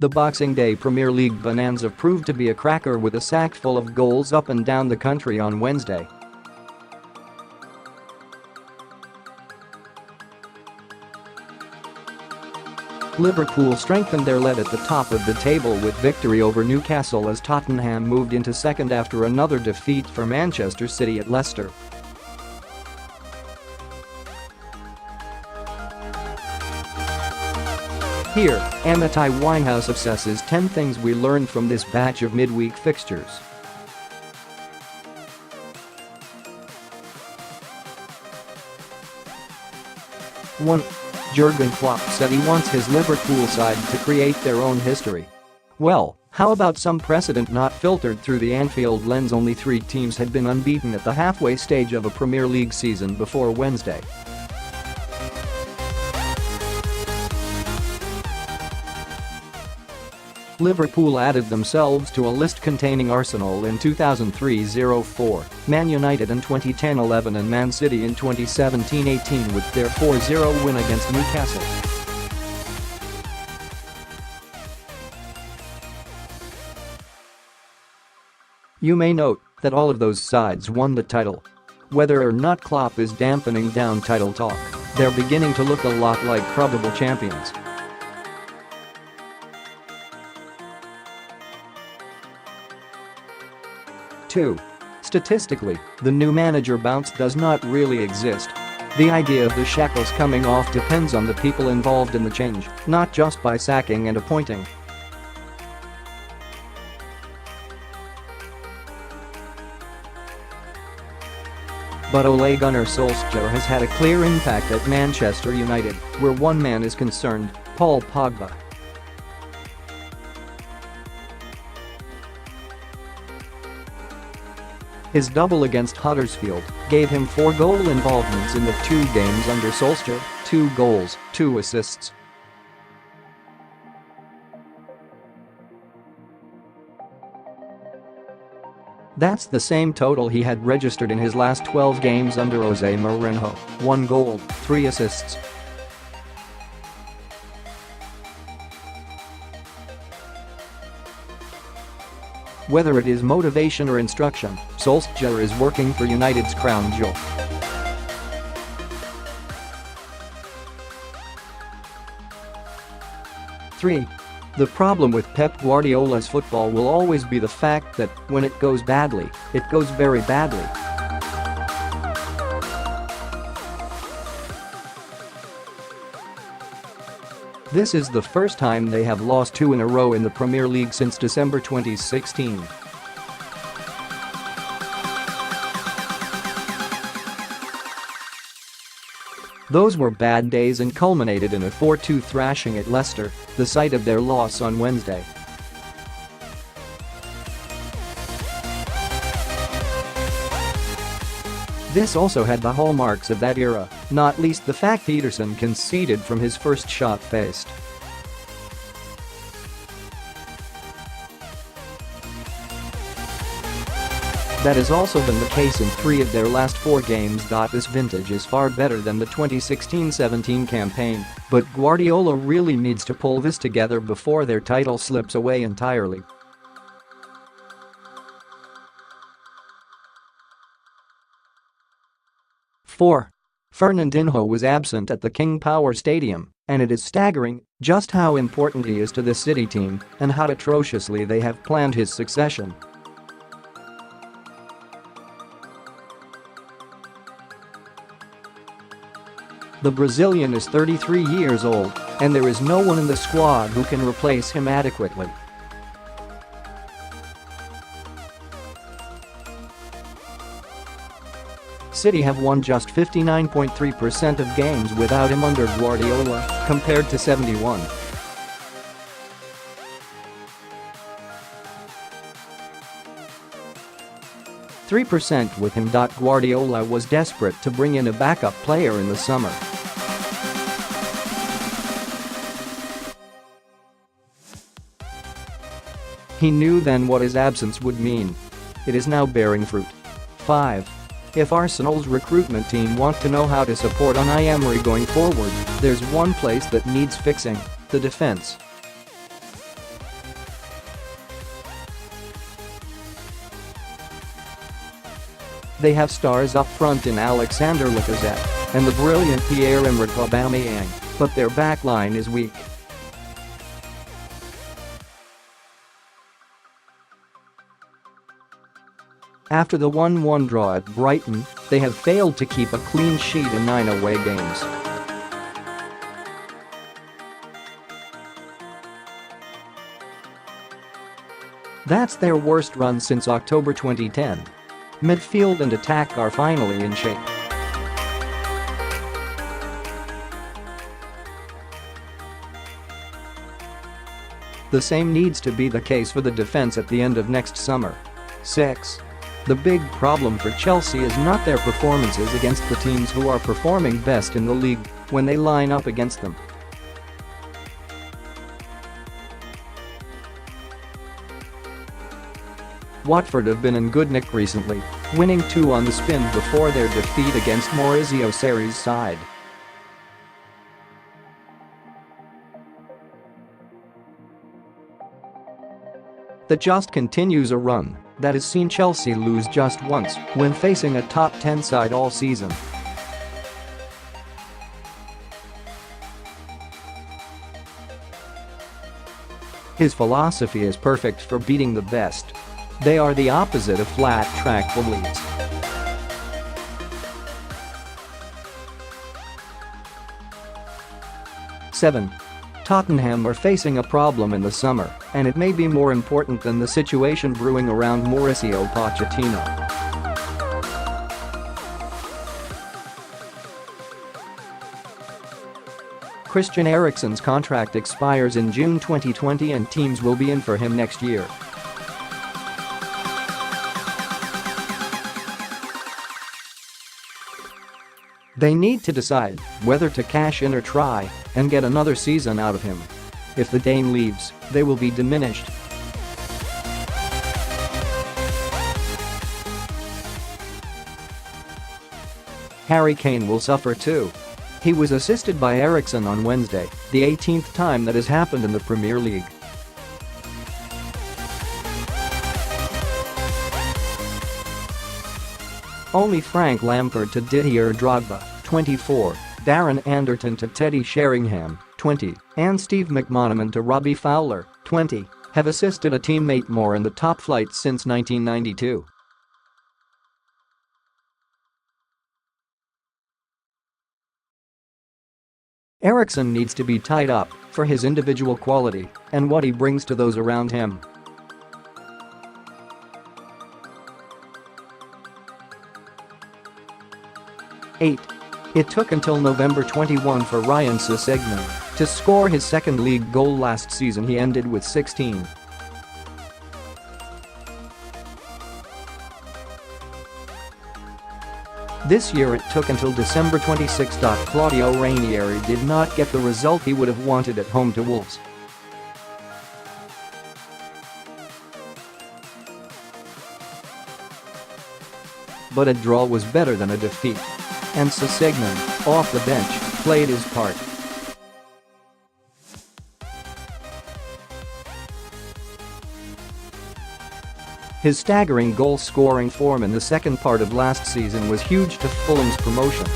The Boxing Day Premier League bonanza proved to be a cracker with a sack full of goals up and down the country on Wednesday. Liverpool strengthened their lead at the top of the table with victory over Newcastle as Tottenham moved into second after another defeat for Manchester City at Leicester. Here, AMITAI Winehouse assesses 10 things we learned from this batch of midweek fixtures. 1. Jurgen Klopp said he wants his Liverpool side to create their own history. Well, how about some precedent not filtered through the Anfield lens? Only 3 teams had been unbeaten at the halfway stage of a Premier League season before Wednesday. Liverpool added themselves to a list containing Arsenal in 2003-04, Man United in 2010-11 and Man City in 2017-18 with their 4-0 win against Newcastle. You may note that all of those sides won the title. Whether or not Klopp is dampening down title talk, they're beginning to look a lot like probable champions. Two. Statistically, the new manager bounce does not really exist. The idea of the shackles coming off depends on the people involved in the change, not just by sacking and appointing. But Ole Gunnar Solskjaer has had a clear impact at Manchester United, where one man is concerned, Paul Pogba. His double against Huddersfield gave him 4 goal involvements in the 2 games under Solskjaer, 2 goals, 2 assists. That's the same total he had registered in his last 12 games under Jose Mourinho, 1 goal, 3 assists. Whether it is motivation or instruction, Solskjaer is working for United's crown jewel. Three. The problem with Pep Guardiola's football will always be the fact that, when it goes badly, it goes very badly. This is the first time they have lost 2 in a row in the Premier League since December 2016. Those were bad days and culminated in a 4-2 thrashing at Leicester, the site of their loss on Wednesday. This also had the hallmarks of that era, not least the fact Ederson conceded from his first shot faced. That has also been the case in 3 of their last 4 games. This vintage is far better than the 2016-17 campaign, but Guardiola really needs to pull this together before their title slips away entirely. Four. Fernandinho was absent at the King Power Stadium, and it is staggering just how important he is to the City team and how atrociously they have planned his succession. The Brazilian is 33 years old, and there is no one in the squad who can replace him adequately. City have won just 59.3% of games without him under Guardiola, compared to 71. .3% with him. Guardiola was desperate to bring in a backup player in the summer. He knew then what his absence would mean. It is now bearing fruit. 5. If Arsenal's recruitment team want to know how to support Unai Emery going forward, there's one place that needs fixing: the defence. They have stars up front in Alexandre Lacazette and the brilliant Pierre-Emerick Aubameyang, but their backline is weak. After the 1-1 draw at Brighton, they have failed to keep a clean sheet in 9 away games. That's their worst run since October 2010. Midfield and attack are finally in shape. The same needs to be the case for the defence at the end of next summer. 6. The big problem for Chelsea is not their performances against the teams who are performing best in the league when they line up against them. Watford have been in good nick recently, winning 2 on the spin before their defeat against Maurizio Sarri's side. The just continues a run that has seen Chelsea lose just once when facing a top 10 side all season. His philosophy is perfect for beating the best. They are the opposite of flat-track bullies. Seven. Tottenham are facing a problem in the summer, and it may be more important than the situation brewing around Mauricio Pochettino. Christian Eriksen's contract expires in June 2020 and teams will be in for him next year. They need to decide whether to cash in or try and get another season out of him. If the Dane leaves, they will be diminished. Harry Kane will suffer too. He was assisted by Eriksen on Wednesday, the 18th time that has happened in the Premier League. Only Frank Lampard to Didier Drogba, 24, Darren Anderton to Teddy Sheringham, 20, and Steve McManaman to Robbie Fowler, 20, have assisted a teammate more in the top flight since 1992. Eriksen needs to be tied up for his individual quality and what he brings to those around him. 8. It took until November 21 for Ryan Sessegnon to score his second league goal last season. He ended with 16. This year it took until December 26. Claudio Ranieri did not get the result he would have wanted at home to Wolves. But a draw was better than a defeat. And Sessegnon, off the bench, played his part. His staggering goal-scoring form in the second part of last season was huge to Fulham's promotion.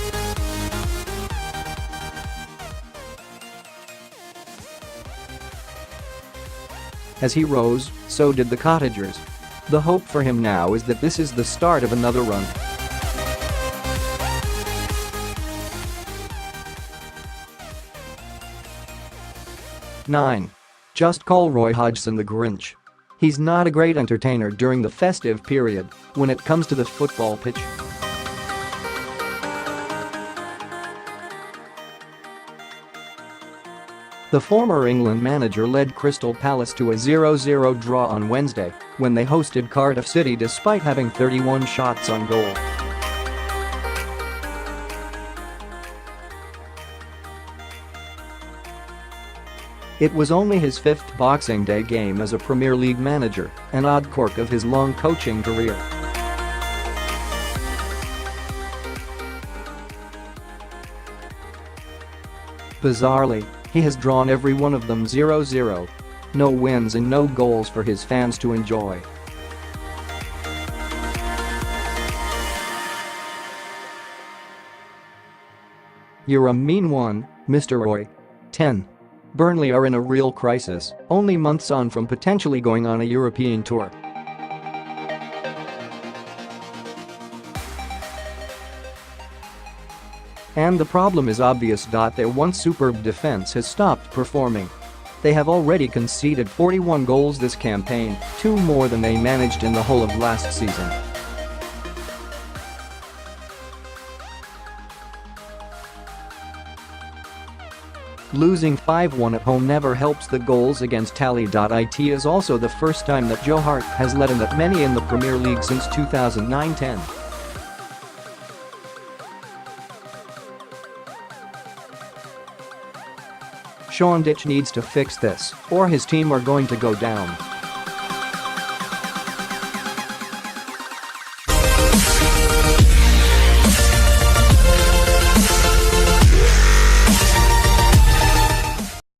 As he rose, so did the Cottagers. The hope for him now is that this is the start of another run. Nine. Just call Roy Hodgson the Grinch. He's not a great entertainer during the festive period when it comes to the football pitch. The former England manager led Crystal Palace to a 0-0 draw on Wednesday when they hosted Cardiff City despite having 31 shots on goal. It was only his 5th Boxing Day game as a Premier League manager, an odd quirk of his long coaching career. Bizarrely, he has drawn every one of them 0-0. No wins and no goals for his fans to enjoy. You're a mean one, Mr. Roy. 10. Burnley are in a real crisis, only months on from potentially going on a European tour. And the problem is obvious. Their once superb defense has stopped performing. They have already conceded 41 goals this campaign, 2 more than they managed in the whole of last season. Losing 5-1 at home never helps. The goals against tally.It is also the first time that Joe Hart has led in that many in the Premier League since 2009-10. Sean Dyche needs to fix this, or his team are going to go down.